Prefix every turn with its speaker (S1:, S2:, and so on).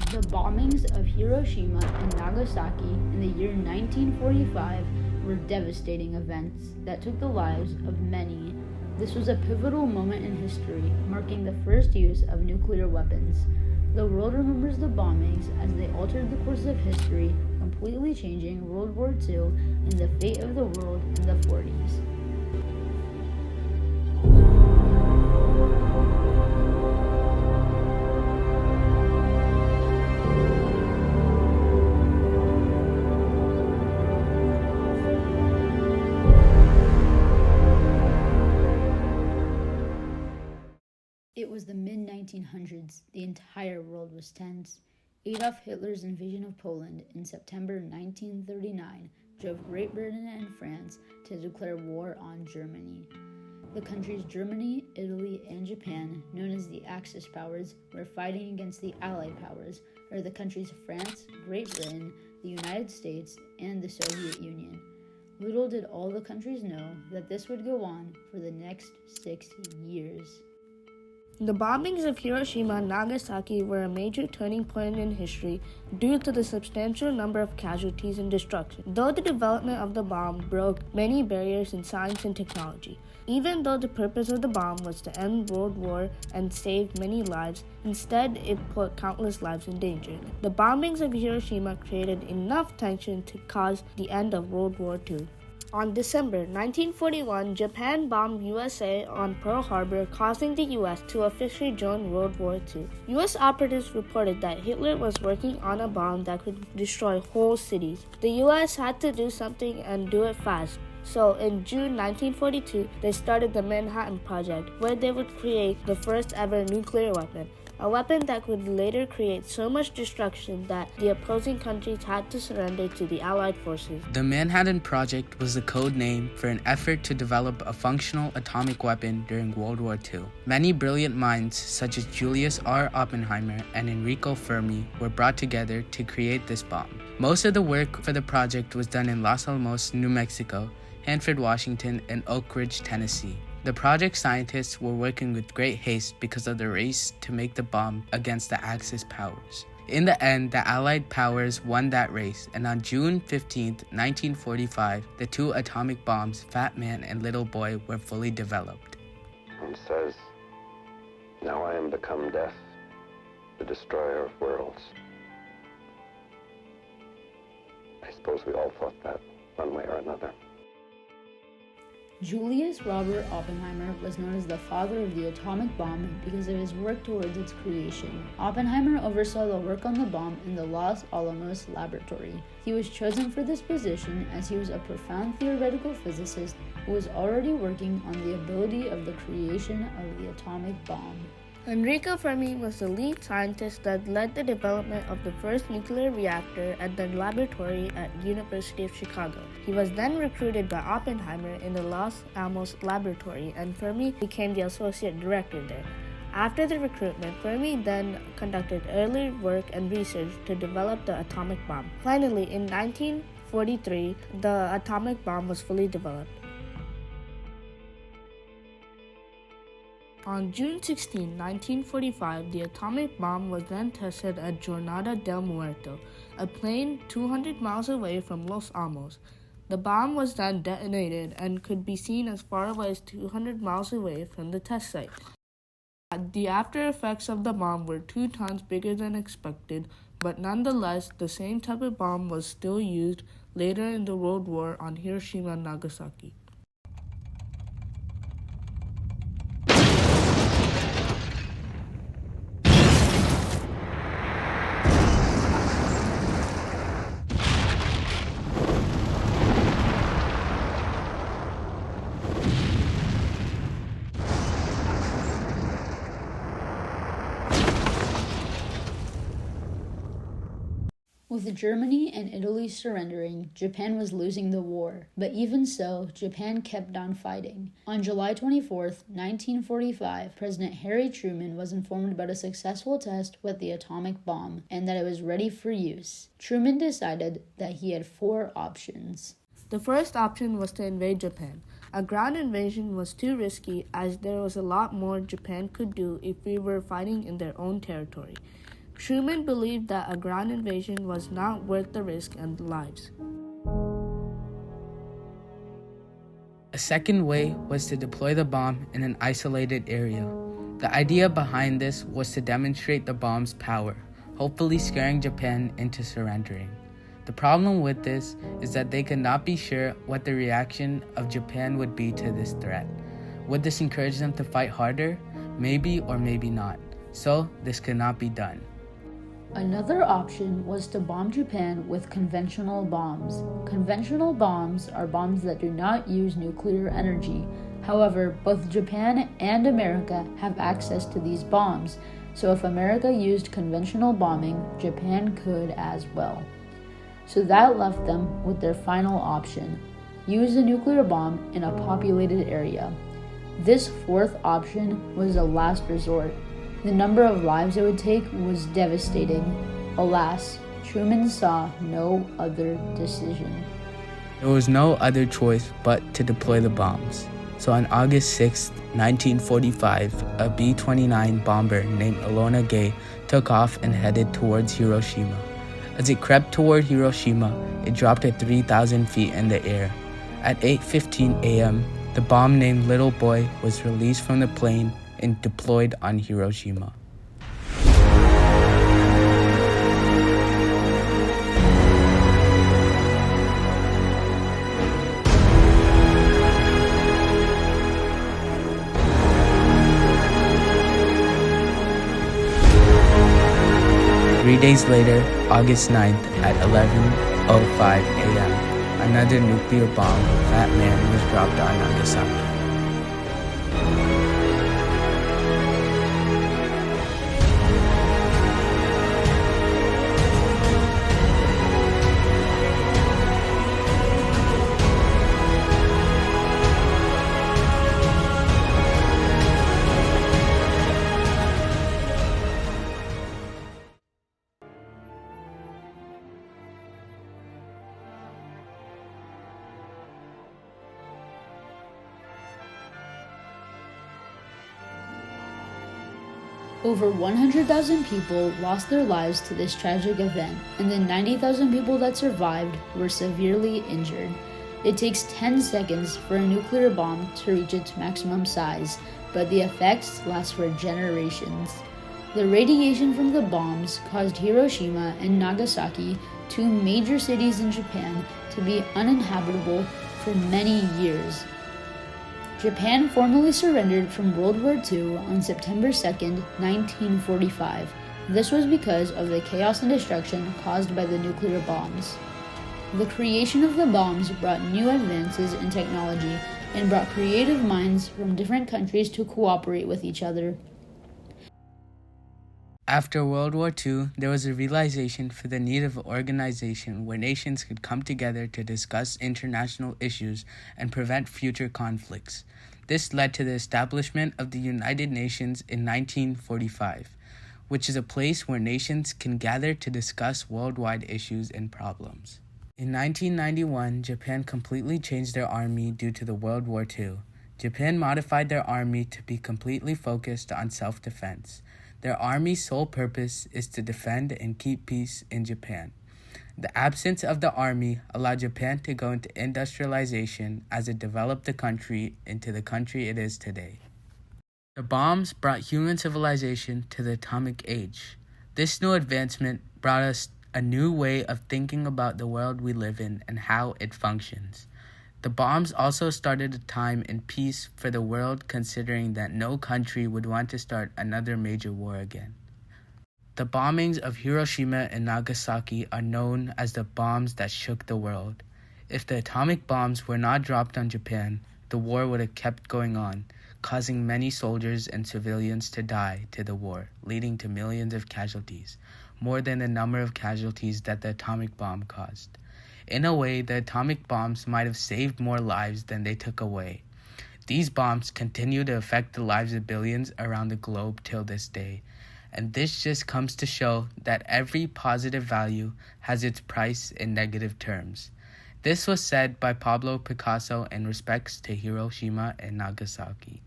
S1: The bombings of Hiroshima and Nagasaki in the year 1945 were devastating events that took the lives of many. This was a pivotal moment in history, marking the first use of nuclear weapons. The world remembers the bombings as they altered the course of history, completely changing World War II and the fate of the world in the 40s. It was the mid-1900s. The entire world was tense. Adolf Hitler's invasion of Poland in September 1939 drove Great Britain and France to declare war on Germany. The countries Germany, Italy, and Japan, known as the Axis powers, were fighting against the Allied powers, or the countries France, Great Britain, the United States, and the Soviet Union. Little did all the countries know that this would go on for the next 6 years.
S2: The bombings of Hiroshima and Nagasaki were a major turning point in history due to the substantial number of casualties and destruction. Though the development of the bomb broke many barriers in science and technology, even though the purpose of the bomb was to end World War and save many lives, instead it put countless lives in danger. The bombings of Hiroshima created enough tension to cause the end of World War II. On December 1941, Japan bombed USA on Pearl Harbor, causing the US to officially join World War II. US operatives reported that Hitler was working on a bomb that could destroy whole cities. The US had to do something and do it fast. So in June 1942, they started the Manhattan Project, where they would create the first ever nuclear weapon. A weapon that could later create so much destruction that the opposing countries had to surrender to the Allied forces.
S3: The Manhattan Project was the code name for an effort to develop a functional atomic weapon during World War II. Many brilliant minds, such as Julius R. Oppenheimer and Enrico Fermi, were brought together to create this bomb. Most of the work for the project was done in Los Alamos, New Mexico, Hanford, Washington, and Oak Ridge, Tennessee. The project scientists were working with great haste because of the race to make the bomb against the Axis powers. In the end, the Allied powers won that race, and on June 15, 1945, the two atomic bombs, Fat Man and Little Boy, were fully developed.
S4: It says, "Now I am become death, the destroyer of worlds." I suppose we all thought that, one way or another.
S1: Julius Robert Oppenheimer was known as the father of the atomic bomb because of his work towards its creation. Oppenheimer oversaw the work on the bomb in the Los Alamos laboratory. He was chosen for this position as he was a profound theoretical physicist who was already working on the ability of the creation of the atomic bomb.
S2: Enrico Fermi was the lead scientist that led the development of the first nuclear reactor at the laboratory at University of Chicago. He was then recruited by Oppenheimer in the Los Alamos laboratory, and Fermi became the associate director there. After the recruitment, Fermi then conducted early work and research to develop the atomic bomb. Finally, in 1943, the atomic bomb was fully developed. On June 16, 1945, the atomic bomb was then tested at Jornada del Muerto, a plain 200 miles away from Los Alamos. The bomb was then detonated and could be seen as far away as 200 miles away from the test site. The after effects of the bomb were 2 tons bigger than expected, but nonetheless, the same type of bomb was still used later in the World War on Hiroshima and Nagasaki.
S1: With Germany and Italy surrendering, Japan was losing the war. But even so, Japan kept on fighting. On July 24, 1945, President Harry Truman was informed about a successful test with the atomic bomb and that it was ready for use. Truman decided that he had 4 options.
S2: The first option was to invade Japan. A ground invasion was too risky as there was a lot more Japan could do if we were fighting in their own territory. Truman believed that a ground invasion was not worth the risk and lives.
S3: A second way was to deploy the bomb in an isolated area. The idea behind this was to demonstrate the bomb's power, hopefully scaring Japan into surrendering. The problem with this is that they could not be sure what the reaction of Japan would be to this threat. Would this encourage them to fight harder? Maybe or maybe not. So this could not be done.
S1: Another option was to bomb Japan with conventional bombs. Conventional bombs are bombs that do not use nuclear energy. However, both Japan and America have access to these bombs, so if America used conventional bombing, Japan could as well. So that left them with their final option: use a nuclear bomb in a populated area. This fourth option was a last resort. The number of lives it would take was devastating. Alas, Truman saw no other decision.
S3: There was no other choice but to deploy the bombs. So on August 6, 1945, a B-29 bomber named Enola Gay took off and headed towards Hiroshima. As it crept toward Hiroshima, it dropped at 3,000 feet in the air. At 8:15 a.m., the bomb named Little Boy was released from the plane and deployed on Hiroshima. Three days later, August 9th at 11:05 a.m., another nuclear bomb, Fat Man, was dropped on Nagasaki.
S1: Over 100,000 people lost their lives to this tragic event, and the 90,000 people that survived were severely injured. It takes 10 seconds for a nuclear bomb to reach its maximum size, but the effects last for generations. The radiation from the bombs caused Hiroshima and Nagasaki, two major cities in Japan, to be uninhabitable for many years. Japan formally surrendered from World War II on September 2, 1945. This was because of the chaos and destruction caused by the nuclear bombs. The creation of the bombs brought new advances in technology and brought creative minds from different countries to cooperate with each other.
S3: After World War II, there was a realization for the need of an organization where nations could come together to discuss international issues and prevent future conflicts. This led to the establishment of the United Nations in 1945, which is a place where nations can gather to discuss worldwide issues and problems. In 1991, Japan completely changed their army due to the World War II. Japan modified their army to be completely focused on self-defense. Their army's sole purpose is to defend and keep peace in Japan. The absence of the army allowed Japan to go into industrialization as it developed the country into the country it is today. The bombs brought human civilization to the atomic age. This new advancement brought us a new way of thinking about the world we live in and how it functions. The bombs also started a time in peace for the world, considering that no country would want to start another major war again. The bombings of Hiroshima and Nagasaki are known as the bombs that shook the world. If the atomic bombs were not dropped on Japan, the war would have kept going on, causing many soldiers and civilians to die to the war, leading to millions of casualties, more than the number of casualties that the atomic bomb caused. In a way, the atomic bombs might have saved more lives than they took away. These bombs continue to affect the lives of billions around the globe till this day. And this just comes to show that every positive value has its price in negative terms. This was said by Pablo Picasso in respects to Hiroshima and Nagasaki.